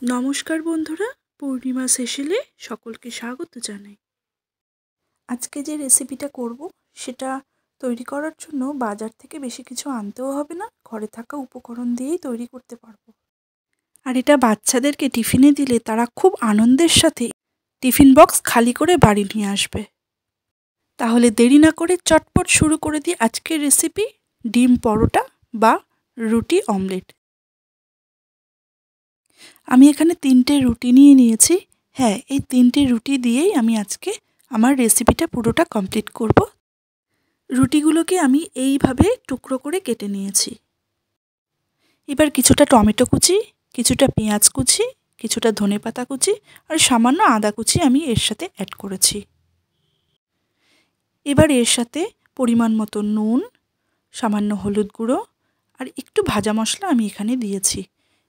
নমস্কার বন্ধুরা, পূর্ণিমা সেশনে সকলকে স্বাগত জানাই। আজকে যে রেসিপিটা করব সেটা তৈরি করার জন্য বাজার থেকে বেশি কিছু আনতেও হবে না, ঘরে থাকা উপকরণ দিয়েই তৈরি করতে পারবো। আর এটা বাচ্চাদেরকে টিফিনে দিলে তারা খুব আনন্দের সাথে টিফিন বক্স খালি করে বাড়ি নিয়ে আসবে। তাহলে দেরি না করে চটপট শুরু করে দিই আজকের রেসিপি, ডিম পরোটা বা রুটি অমলেট। আমি এখানে 3টে রুটি নিয়ে নিয়েছি। হ্যাঁ, এই 3টে রুটি দিয়েই আমি আজকে আমার রেসিপিটা পুরোটা কমপ্লিট করব। রুটিগুলোকে আমি এইভাবে টুকরো করে কেটে নিয়েছি। এবার কিছুটা টমেটো কুচি, কিছুটা পেঁয়াজ কুচি, কিছুটা ধনেপাতা কুচি আর সামান্য আদা কুচি আমি এর সাথে অ্যাড করেছি। এবার এর সাথে পরিমাণ মতো নুন, সামান্য হলুদ গুঁড়ো আর একটু ভাজা মশলা আমি এখানে দিয়েছি।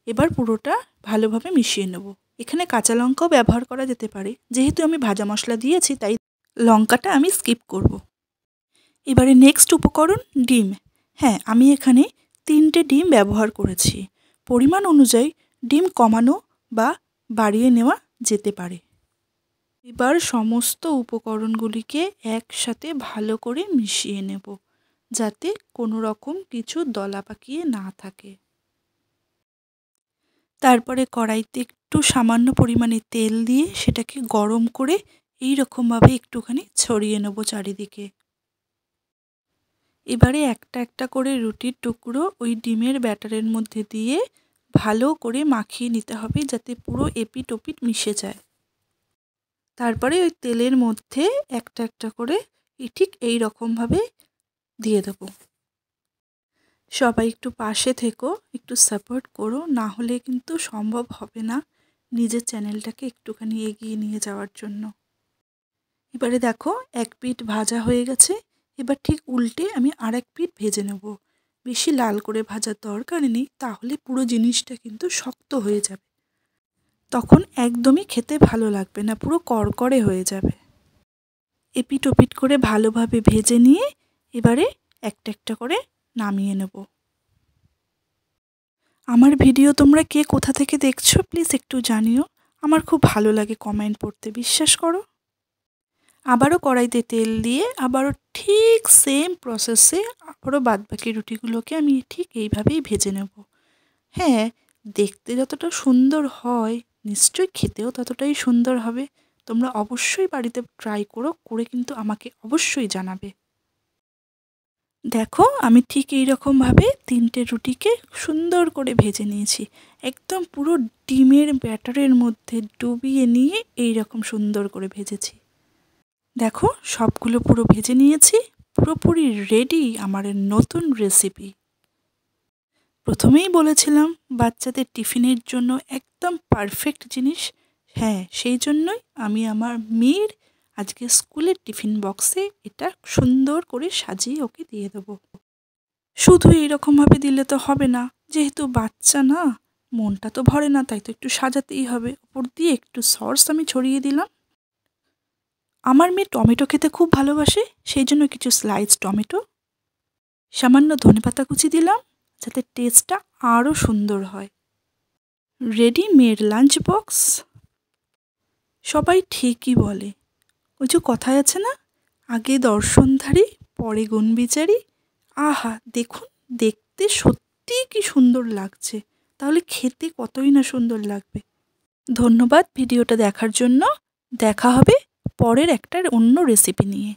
এবার পুরোটা ভালোভাবে মিশিয়ে নেব। এখানে কাঁচা লঙ্কাও ব্যবহার করা যেতে পারে, যেহেতু আমি ভাজা মশলা দিয়েছি তাই লঙ্কাটা আমি স্কিপ করব। এবারে নেক্সট উপকরণ ডিম। হ্যাঁ, আমি এখানে 3টে ডিম ব্যবহার করেছি। পরিমাণ অনুযায়ী ডিম কমানো বা বাড়িয়ে নেওয়া যেতে পারে। এবার সমস্ত উপকরণগুলিকে একসাথে ভালো করে মিশিয়ে নেব, যাতে কোনো রকম কিছু দলা পাকিয়ে না থাকে। তারপরে কড়াইতে একটু সামান্য পরিমাণে তেল দিয়ে সেটাকে গরম করে এই রকমভাবে একটুখানি ছড়িয়ে নেব চারিদিকে। এবারে একটা একটা করে রুটির টুকরো ওই ডিমের ব্যাটারের মধ্যে দিয়ে ভালো করে মাখিয়ে নিতে হবে, যাতে পুরো এপিট ওপিট মিশে যায়। তারপরে ওই তেলের মধ্যে একটা একটা করে ঠিক এই রকমভাবে দিয়ে দেবো। সবাই একটু পাশে থেকো, একটু সাপোর্ট করো, না হলে কিন্তু সম্ভব হবে না নিজের চ্যানেলটাকে একটুখানি এগিয়ে নিয়ে যাওয়ার জন্য। এবারে দেখো এক পিঠ ভাজা হয়ে গেছে। এবার ঠিক উল্টে আমি আরেক পিঠ ভেজে নেব। বেশি লাল করে ভাজার দরকার নেই, তাহলে পুরো জিনিসটা কিন্তু শক্ত হয়ে যাবে, তখন একদমই খেতে ভালো লাগবে না, পুরো কড়কড়ে হয়ে যাবে। এপিট ওপিট করে ভালোভাবে ভেজে নিয়ে এবারে একটা একটা করে নামিয়ে নেব। আমার ভিডিও তোমরা কে কোথা থেকে দেখছো প্লিজ একটু জানিও, আমার খুব ভালো লাগে কমেন্ট পড়তে, বিশ্বাস করো। আবারও কড়াইতে তেল দিয়ে আবারও ঠিক সেম প্রসেসে আবারও বাদবাকি রুটিগুলোকে আমি ঠিক এইভাবেই ভেজে নেব। হ্যাঁ, দেখতে যতটা সুন্দর হয় নিশ্চয়ই খেতেও ততটাই সুন্দর হবে। তোমরা অবশ্যই বাড়িতে ট্রাই করো, করে কিন্তু আমাকে অবশ্যই জানাবে। দেখো আমি ঠিক এই রকমভাবে 3টে রুটিকে সুন্দর করে ভেজে নিয়েছি, একদম পুরো ডিমের ব্যাটারের মধ্যে ডুবিয়ে নিয়ে এই রকম সুন্দর করে ভেজেছি। দেখো সবগুলো পুরো ভেজে নিয়েছি, পুরোপুরি রেডি আমার নতুন রেসিপি। প্রথমেই বলেছিলাম বাচ্চাদের টিফিনের জন্য একদম পারফেক্ট জিনিস। হ্যাঁ, সেই জন্যই আমি আমার মেয়ের আজকে স্কুলের টিফিন বক্সে এটা সুন্দর করে সাজিয়ে ওকে দিয়ে দেবো। শুধু এইরকমভাবে দিলে তো হবে না, যেহেতু বাচ্চা না, মনটা তো ভরে না, তাই তো একটু সাজাতেই হবে। ওপর দিয়ে একটু সস আমি ছড়িয়ে দিলাম। আমার মেয়ে টমেটো খেতে খুব ভালোবাসে, সেই জন্য কিছু স্লাইস টমেটো, সামান্য ধনেপাতা কুচি দিলাম, যাতে টেস্টটা আরও সুন্দর হয়। Ready made lunch box. সবাই ঠিকই বলে, ওই যে কথায় আছে না, আগে দর্শনধারী পরে গুণবিচারী। আহা দেখুন, দেখতে সত্যিই কি সুন্দর লাগছে, তাহলে খেতে কতই না সুন্দর লাগবে। ধন্যবাদ ভিডিওটা দেখার জন্য। দেখা হবে পরের একটা অন্য রেসিপি নিয়ে।